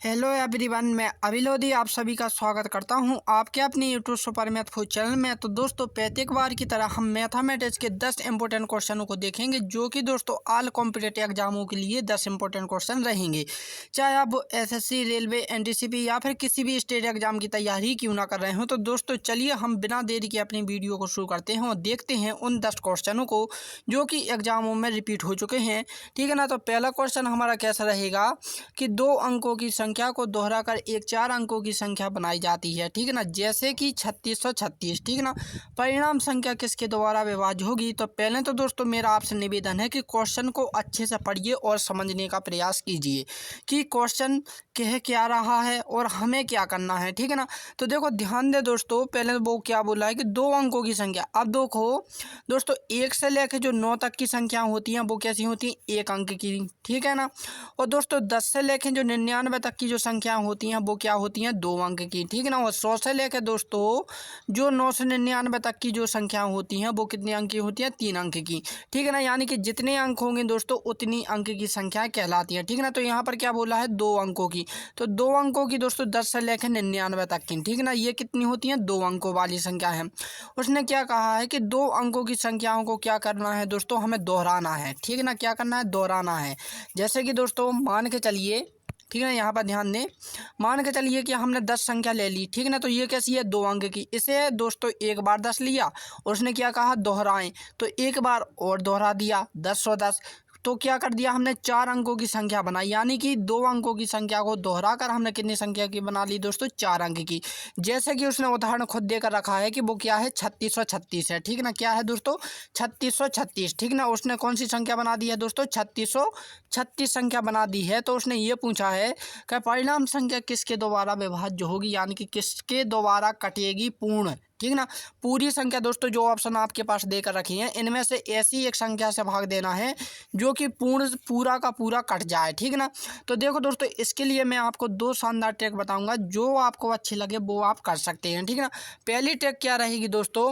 Hello everyone, मैं अभिलोधी आप सभी का स्वागत करता हूं आपके अपने YouTube super math food channel में। तो दोस्तों, प्रत्येक बार की तरह हम मैथमेटिक्स के 10 इंपॉर्टेंट क्वेश्चनों को देखेंगे, जो कि दोस्तों ऑल कॉम्पिटिटिव एग्जामों के लिए 10 इंपॉर्टेंट क्वेश्चन रहेंगे। चाहे आप एसएससी, रेलवे, एनटीसीपी या फिर किसी भी स्टेट एग्जाम की तैयारी क्यों ना कर रहे हो। तो दोस्तों चलिए हम बिना देरी के अपनी वीडियो को शुरू करते हैं और देखते हैं उन 10 क्वेश्चनों को जो कि एग्जामों में रिपीट हो चुके हैं। ठीक है ना। तो पहला क्वेश्चन हमारा कैसा रहेगा कि 2 अंकों की संख्या को दोहराकर एक 4 अंकों की संख्या बनाई जाती है। ठीक है ना। जैसे कि 3636। ठीक है ना। परिणाम संख्या किसके द्वारा विभाज्य होगी। तो पहले तो दोस्तों मेरा आपसे निवेदन है कि क्वेश्चन को अच्छे से पढ़िए और समझने का प्रयास कीजिए कि क्वेश्चन कह क्या रहा है और हमें क्या करना है। ठीक है ना। तो देखो ध्यान दे दोस्तों, पहले वो क्या बोला है कि 2 अंकों की संख्या। अब देखो दोस्तों, 1 से लेकर जो 9 तक की संख्या होती हैं वो कैसी होती हैं, 1 अंक की। ठीक है ना। और दोस्तों 10 से लेकर जो 99 तक की जो संख्या होती हैं वो क्या होती हैं, 2 अंक की। ठीक है ना। और 100 से लेकर दोस्तों जो 9 से 99 तक की जो संख्या होती हैं वो कितने अंक की होती हैं, 3 अंक की। ठीक है ना। यानी कि जितने अंक होंगे दोस्तों उतनी अंक की संख्या कहलाती है। ठीक है ना। तो यहाँ पर क्या बोला है, 2 अंकों की। तो 2 अंकों की दोस्तों 10 से लेकर 99 तक की। ठीक है ना। ये कितनी होती हैं, 2 अंकों वाली संख्या है। उसने क्या कहा है कि 2 अंकों की संख्याओं को क्या करना है दोस्तों, हमें दोहराना है। ठीक है ना। क्या करना है, दोहराना है। जैसे कि दोस्तों मान के चलिए, ठीक है ना, यहाँ पर ध्यान दें, मान के चलिए कि हमने 10 संख्या ले ली। ठीक है ना। तो ये कैसी है, 2 अंक की। इसे दोस्तों एक बार 10 लिया और उसने क्या कहा, दोहराएं। तो एक बार और दोहरा दिया, 10 और 10। तो क्या कर दिया हमने, 4 अंकों की संख्या बनाई। यानी कि 2 अंकों की संख्या को दोहरा कर हमने कितनी संख्या की बना ली दोस्तों, 4 अंक की। जैसे कि उसने उदाहरण खुद देकर रखा है कि वो क्या है, 3636 है। ठीक है ना। क्या है दोस्तों, 3636। ठीक है ना। उसने कौन सी संख्या बना दी है दोस्तों, 3636 संख्या बना दी है। तो उसने ये पूछा है कि परिणाम संख्या किसके द्वारा विभाज्य होगी, यानी कि किसके द्वारा कटेगी पूर्ण। ठीक ना। पूरी संख्या दोस्तों जो ऑप्शन आपके पास देकर रखी है इनमें से ऐसी एक संख्या से भाग देना है जो कि पूरा का पूरा कट जाए। ठीक ना। तो देखो दोस्तों, इसके लिए मैं आपको 2 शानदार ट्रिक बताऊंगा, जो आपको अच्छी लगे वो आप कर सकते हैं। ठीक ना। पहली ट्रिक क्या रहेगी दोस्तों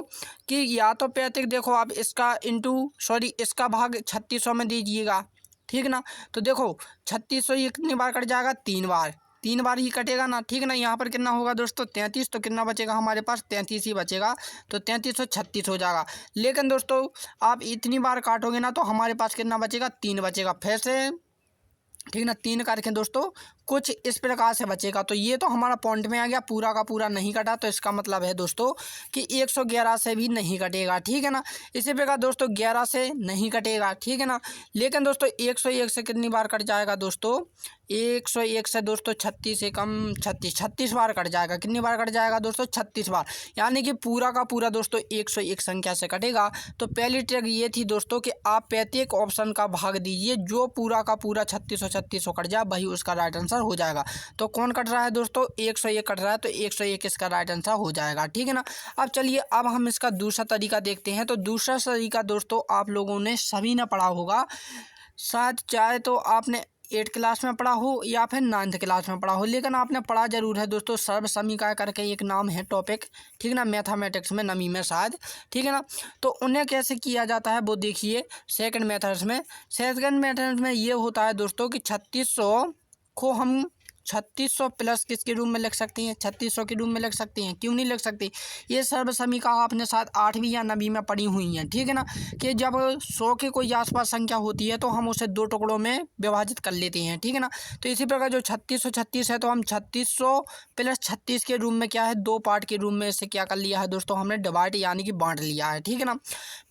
कि या तो पैतृक देखो आप इसका भाग 3600 में दीजिएगा। ठीक ना। तो देखो 3600 ये कितनी बार कट जाएगा, 3 बार। 3 बार ही कटेगा ना। ठीक है ना। यहाँ पर कितना होगा दोस्तों, 33। तो कितना बचेगा हमारे पास, 33 ही बचेगा। तो 3336 हो जाएगा। लेकिन दोस्तों आप इतनी बार काटोगे ना तो हमारे पास कितना बचेगा, 3 बचेगा फिर से। ठीक ना। 3 करके दोस्तों कुछ इस प्रकार से बचेगा। तो ये तो हमारा पॉइंट में आ गया, पूरा का पूरा नहीं कटा। तो इसका मतलब है दोस्तों कि 111 से भी नहीं कटेगा। ठीक है ना। इसी प्रकार दोस्तों 11 से नहीं कटेगा। ठीक है ना। लेकिन दोस्तों 101 से कितनी बार कट जाएगा दोस्तों, 101 से दोस्तों 36 से कम 36 बार कट जाएगा। कितनी बार कट जाएगा दोस्तों, 36 बार। यानी कि पूरा का पूरा दोस्तों 101 संख्या से कटेगा। तो पहली ट्रिक ये थी दोस्तों कि आप प्रत्येक ऑप्शन का भाग दीजिए, जो पूरा का पूरा 3636 कट जाए वही उसका राइट आंसर हो जाएगा। तो कौन कट रहा है दोस्तों, 101 कट रहा है। तो 101 इसका राइट आंसर हो जाएगा। ठीक है ना। अब चलिए अब हम इसका दूसरा तरीका देखते हैं। तो दूसरा तरीका दोस्तों आप लोगों ने सभी ने पढ़ा होगा, शायद चाहे तो आपने 8 क्लास में पढ़ा हो या फिर 9th क्लास में पढ़ा हो, लेकिन आपने पढ़ा जरूर है दोस्तों। सर्व समीकरण करके एक नाम है टॉपिक। ठीक ना। मैथमेटिक्स में, नवी में शायद। ठीक है ना। तो उन्हें कैसे किया जाता है वो देखिए। सेकंड मेथड्स में ये होता है दोस्तों कि 3600 को हम 3600 प्लस किसके रूप में लिख सकती हैं, 3600 के रूप में लिख सकती हैं। क्यों नहीं लिख सकती, ये सर्व समीकरण आपने शायद 8वीं या 9वीं में पढ़ी हुई हैं। ठीक है ना। कि जब 100 के कोई आसपास संख्या होती है तो हम उसे 2 टुकड़ों में विभाजित कर लेते हैं। ठीक है ना। तो इसी प्रकार जो 3636 है तो हम 3600 प्लस 36 के रूप में क्या है, 2 पार्ट के रूप में इसे क्या कर लिया है दोस्तों, हमने डिवाइड यानी कि बांट लिया है। ठीक है ना।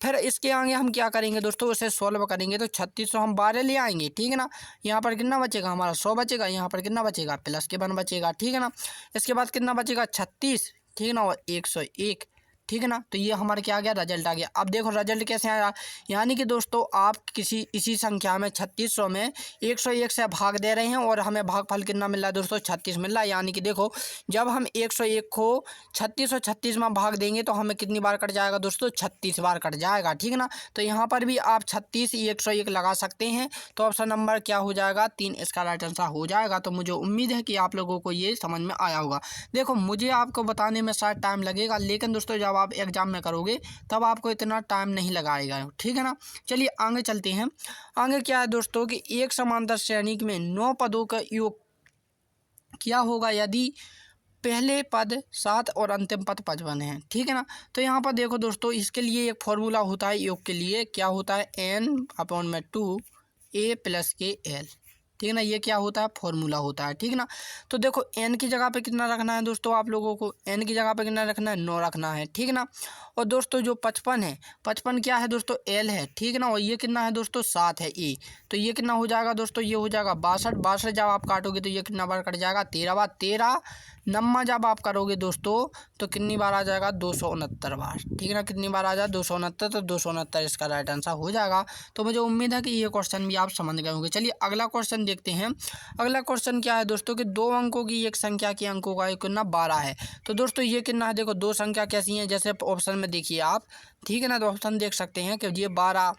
फिर इसके आगे हम क्या करेंगे दोस्तों, उसे सॉल्व करेंगे। तो 3600 हम 12 ले आएंगे। ठीक है ना। यहाँ पर कितना बचेगा हमारा, 100 बचेगा। यहाँ पर कितना बचेगा, प्लस के 1 बचेगा। ठीक है ना। इसके बाद कितना बचेगा, 36। ठीक है ना। और 101। ठीक है ना। तो ये हमारे क्या आ गया, रिजल्ट आ गया। अब देखो रिजल्ट कैसे आया, यानी कि दोस्तों आप इसी संख्या में 3600 में 101 से भाग दे रहे हैं और हमें भागफल कितना मिल रहा है दोस्तों, 36 मिल रहा है। यानी कि देखो जब हम 101 को 3636 में भाग देंगे तो हमें कितनी बार कट जाएगा दोस्तों, 36 बार कट जाएगा। ठीक है ना। तो यहाँ पर भी आप 36 101 लगा सकते हैं। तो ऑप्शन नंबर क्या हो जाएगा, 3 इसका राइट आंसर हो जाएगा। तो मुझे उम्मीद है कि आप लोगों को ये समझ में आया होगा। देखो मुझे आपको बताने में शायद टाइम लगेगा, लेकिन दोस्तों जब आप एग्जाम में करोगे तब आपको इतना टाइम नहीं लगाएगा। ठीक है ना। चलिए आगे चलते हैं। आगे क्या है दोस्तों कि एक समांतर श्रेणी में 9 पदों का योग क्या होगा यदि पहले पद 7 और अंतिम पद 55 है, ठीक है ना। तो यहाँ पर देखो दोस्तों, इसके लिए एक फॉर्मूला होता है योग के लिए, क्या होता है n/2 a+k_l, ठीक है ना। ये क्या होता है, फॉर्मूला होता है, ठीक है ना। तो देखो n की जगह पे कितना रखना है दोस्तों, आप लोगों को n की जगह पे कितना रखना है, 9 रखना है, ठीक है ना। और दोस्तों जो 55 है, 55 क्या है दोस्तों, l है, ठीक है ना। और ये कितना है दोस्तों, 7 है a, तो ये कितना हो जाएगा दोस्तों, ये हो जाएगा 62। 62 जब आप काटोगे तो ये कितना बार कट जाएगा, 13 बार। 13 नम्मा जब आप करोगे दोस्तों तो कितनी बार आ जाएगा, 269 बार, ठीक है ना। कितनी बार आ जाएगा, 269, तो 269 इसका राइट आंसर हो जाएगा। तो मुझे उम्मीद है कि ये क्वेश्चन भी आप समझ गए होंगे। चलिए अगला क्वेश्चन देखते हैं। अगला क्वेश्चन क्या है दोस्तों कि 2 अंकों की एक संख्या के अंकों का कितना 12 है। तो दोस्तों ये कितना है, देखो 2 संख्या कैसी हैं, जैसे ऑप्शन में देखिए आप, ठीक है ना। तो ऑप्शन देख सकते हैं कि ये 12,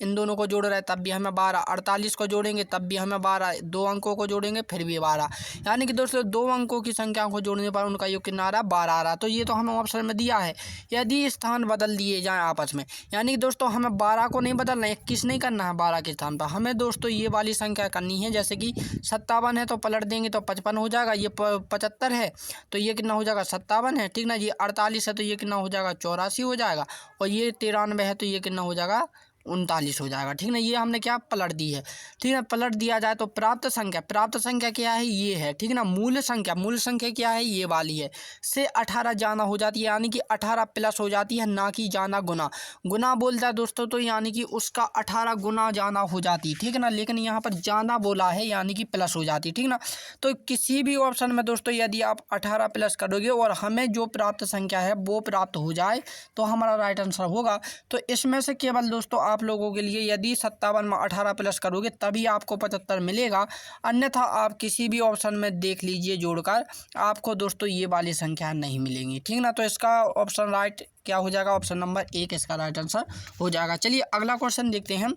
इन दोनों को जोड़ रहा है तब भी हमें 12, 48 को जोड़ेंगे तब भी हमें 12, 2 अंकों को जोड़ेंगे फिर भी 12, यानी कि दोस्तों 2 अंकों की संख्या को जोड़ने पर उनका योग कितना आ रहा है, 12 आ रहा। तो ये तो हमें ऑप्शन में दिया है, यदि स्थान बदल दिए जाएँ आपस में, यानी कि दोस्तों हमें 12 को नहीं बदलना है, 21 नहीं करना है 12 के स्थान पर, हमें दोस्तों ये वाली संख्या करनी है। जैसे कि 57 है तो पलट देंगे तो 55 हो जाएगा, ये 75 है तो ये कितना हो जाएगा, 57 है, ठीक ना। ये 48 है तो ये कितना हो जाएगा, 84 हो जाएगा। और ये 93 है तो ये कितना हो जाएगा, 39 हो जाएगा, ठीक ना। ये हमने क्या पलट दी है, ठीक है। पलट दिया जाए तो प्राप्त संख्या क्या है, ये है, ठीक है ना। मूल संख्या क्या है, ये वाली है, से 18 जाना हो जाती है, यानी कि 18 प्लस हो जाती है, ना कि जाना गुना बोलता है दोस्तों, तो यानी कि उसका 18 गुना जाना हो जाती है, ठीक है ना। लेकिन यहाँ पर जाना बोला है यानी कि प्लस हो जाती है, ठीक ना। तो किसी भी ऑप्शन में दोस्तों यदि आप 18 प्लस करोगे और हमें जो प्राप्त संख्या है वो प्राप्त हो जाए तो हमारा राइट आंसर होगा। तो इसमें से केवल दोस्तों आप लोगों के लिए यदि 57 में 18 प्लस करोगे तभी आपको 75 मिलेगा, अन्यथा आप किसी भी ऑप्शन में देख लीजिए जोड़कर, आपको दोस्तों ये वाली संख्या नहीं मिलेंगी, ठीक ना। तो इसका ऑप्शन राइट क्या हो जाएगा, ऑप्शन नंबर 1 इसका राइट आंसर हो जाएगा। चलिए अगला क्वेश्चन देखते हैं।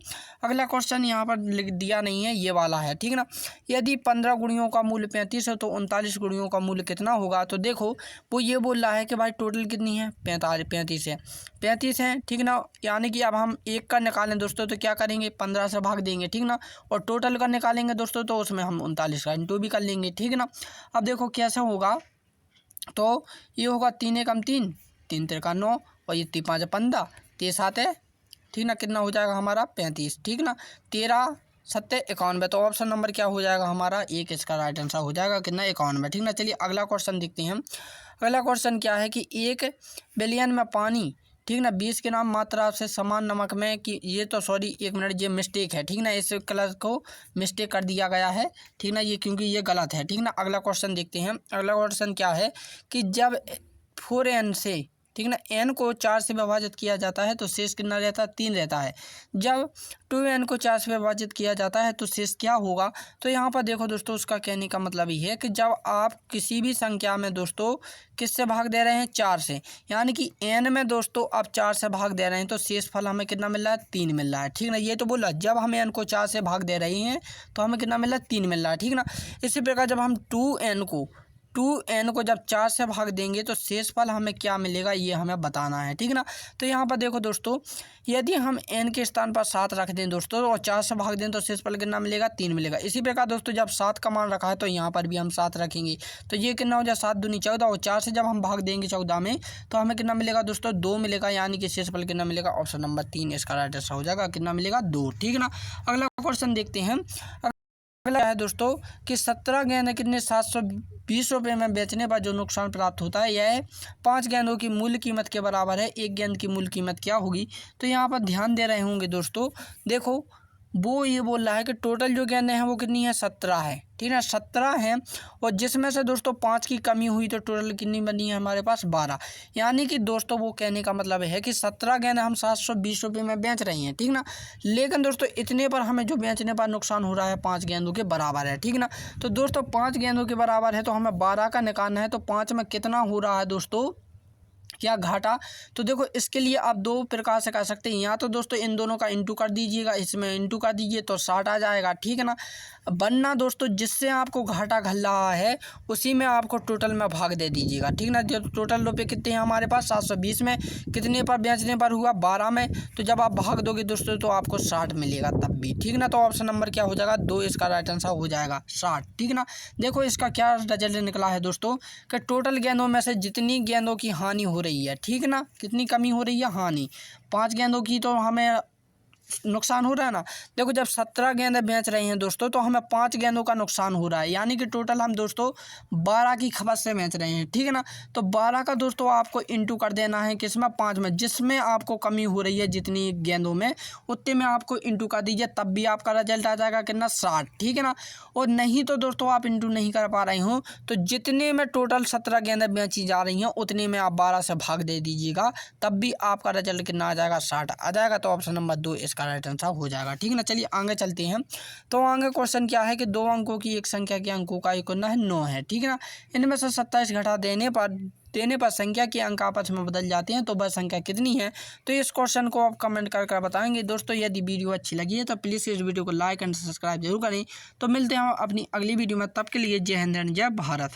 अगला क्वेश्चन यहाँ पर लिख दिया नहीं है, ये वाला है, ठीक है ना। यदि 15 गुणियों का मूल्य 35 है तो 39 गुणियों का मूल्य कितना होगा। तो देखो वो ये बोल रहा है कि भाई टोटल कितनी है, 35 है, 35 है, ठीक ना। यानी कि अब हम 1 का निकालें दोस्तों तो क्या करेंगे, 15 से भाग देंगे, ठीक ना। और टोटल का निकालेंगे दोस्तों तो उसमें हम 39 का इंटू भी कर लेंगे, ठीक है ना। अब देखो कैसे होगा, तो ये होगा 3 एकम 3, 3 तिरका 9, और ये 3 5 15, 3 7 है, ठीक ना। कितना हो जाएगा हमारा, 35, ठीक ना। 13 7 91, तो ऑप्शन नंबर क्या हो जाएगा हमारा, 1 इसका राइट आंसर हो जाएगा, कितना, 91, ठीक ना। चलिए अगला क्वेश्चन देखते हैं। अगला क्वेश्चन क्या है कि 1 बिलियन में पानी, ठीक ना, 20 के नाम मात्रा से समान नमक में, कि ये तो सॉरी 1 मिनट, ये मिस्टेक है, ठीक ना। इस कलर को मिस्टेक कर दिया गया है, ठीक ना, ये क्योंकि ये गलत है, ठीक ना। अगला क्वेश्चन देखते हैं। अगला क्वेश्चन क्या है कि जब 4n से, ठीक ना, n को 4 से विभाजित किया जाता है तो शेष कितना रहता है, 3 रहता है। जब 2n को 4 से विभाजित किया जाता है तो शेष क्या होगा। तो यहाँ पर देखो दोस्तों उसका कहने का मतलब ये है कि जब आप किसी भी संख्या में दोस्तों किससे भाग दे रहे हैं, 4 से, यानी कि n में दोस्तों आप 4 से भाग दे रहे हैं तो शेष फल हमें कितना मिल रहा है, 3 मिल रहा है, ठीक ना। ये तो बोला जब हम n को 4 से भाग दे रहे हैं तो हमें कितना मिल रहा है, 3 मिल रहा है, ठीक ना। इसी प्रकार जब हम 2n को जब 4 से भाग देंगे तो शेष फल हमें क्या मिलेगा, ये हमें बताना है, ठीक ना। तो यहाँ पर देखो दोस्तों यदि हम n के स्थान पर 7 रख दें दोस्तों और 4 से भाग दें तो शेष फल कितना मिलेगा, 3 मिलेगा। इसी प्रकार दोस्तों जब 7 का मान रखा है तो यहाँ पर भी हम 7 रखेंगे, तो ये कितना हो जाए, 7 दूनी 14, और 4 से जब हम भाग देंगे 14 में तो हमें कितना मिलेगा दोस्तों, 2 मिलेगा, यानी कि शेष फल कितना मिलेगा, ऑप्शन नंबर 3 इसका राइट आंसर हो जाएगा, कितना मिलेगा, 2, ठीक ना। अगला क्वेश्चन देखते हैं। अगला है दोस्तों कि 17 गेंद कितने 720 रुपये में बेचने पर जो नुकसान प्राप्त होता है यह 5 गेंदों की मूल्य कीमत के बराबर है, 1 गेंद की मूल्य कीमत क्या होगी। तो यहाँ पर ध्यान दे रहे होंगे दोस्तों, देखो वो ये बोल रहा है कि टोटल जो गेंदें हैं वो कितनी है, 17 है, ठीक है, 17 हैं, और जिसमें से दोस्तों 5 की कमी हुई तो टोटल कितनी बनी है हमारे पास, 12, यानी कि दोस्तों वो कहने का मतलब है कि 17 गेंद हम 720 रुपये में बेच रहे हैं, ठीक ना। लेकिन दोस्तों इतने पर हमें जो बेचने पर नुकसान हो रहा है 5 गेंदों के बराबर है, ठीक ना। तो दोस्तों 5 गेंदों के बराबर है तो हमें 12 का निकालना है, तो 5 में कितना हो रहा है दोस्तों, क्या घाटा। तो देखो इसके लिए आप दो प्रकार से कर सकते हैं, या तो दोस्तों इन दोनों का इंटू कर दीजिएगा, इसमें इंटू कर दीजिए तो 60 आ जाएगा, ठीक है ना। वरना दोस्तों जिससे आपको घाटा घल रहा है उसी में आपको टोटल में भाग दे दीजिएगा, ठीक ना। जो टोटल रुपये कितने हैं हमारे पास 720 में, कितने पर बेचने पर हुआ 12 में, तो जब आप भाग दोगे दोस्तों तो आपको 60 मिलेगा तब भी, ठीक ना। तो ऑप्शन नंबर क्या हो जाएगा 2, इसका राइट आंसर हो जाएगा 60, ठीक ना। देखो इसका क्या रिजल्ट निकला है दोस्तों कि टोटल गेंदों में से जितनी गेंदों की हानि हो रही है, ठीक ना, कितनी कमी हो रही है, हानि 5 गेंदों की तो हमें नुकसान हो रहा है ना। देखो जब 17 गेंदें बेच रहे हैं दोस्तों तो हमें 5 गेंदों का नुकसान हो रहा है, यानी कि टोटल हम दोस्तों 12 की खपत से बेच रहे हैं, ठीक है ना। तो 12 का दोस्तों आपको इंटू कर देना है किसमें, 5 में, जिसमें आपको कमी हो रही है जितनी गेंदों में उतने में आपको इंटू कर दीजिए, तब भी आपका रिजल्ट आ जाएगा कितना 60, ठीक है ना। और नहीं तो दोस्तों आप इंटू नहीं कर पा रहे हो तो जितने में टोटल 17 गेंदें बेची जा रही हैं उतने में आप 12 से भाग दे दीजिएगा, तब भी आपका रिजल्ट कितना आ जाएगा 60 आ जाएगा। तो ऑप्शन नंबर 2 इसका राइट आंसर हो जाएगा, ठीक है ना। चलिए आगे चलते हैं। तो आगे क्वेश्चन क्या है कि 2 अंकों की एक संख्या के अंकों का योग 9 है, ठीक है ना। इनमें से 27 घटा देने पर संख्या के अंक आपस में बदल जाते हैं, तो वह संख्या कितनी है। तो इस क्वेश्चन को आप कमेंट कर बताएंगे दोस्तों। यदि वीडियो अच्छी लगी है तो प्लीज़ इस वीडियो को लाइक एंड सब्सक्राइब जरूर करें। तो मिलते हैं अपनी अगली वीडियो में, तब के लिए जय हिंद एंड जय भारत।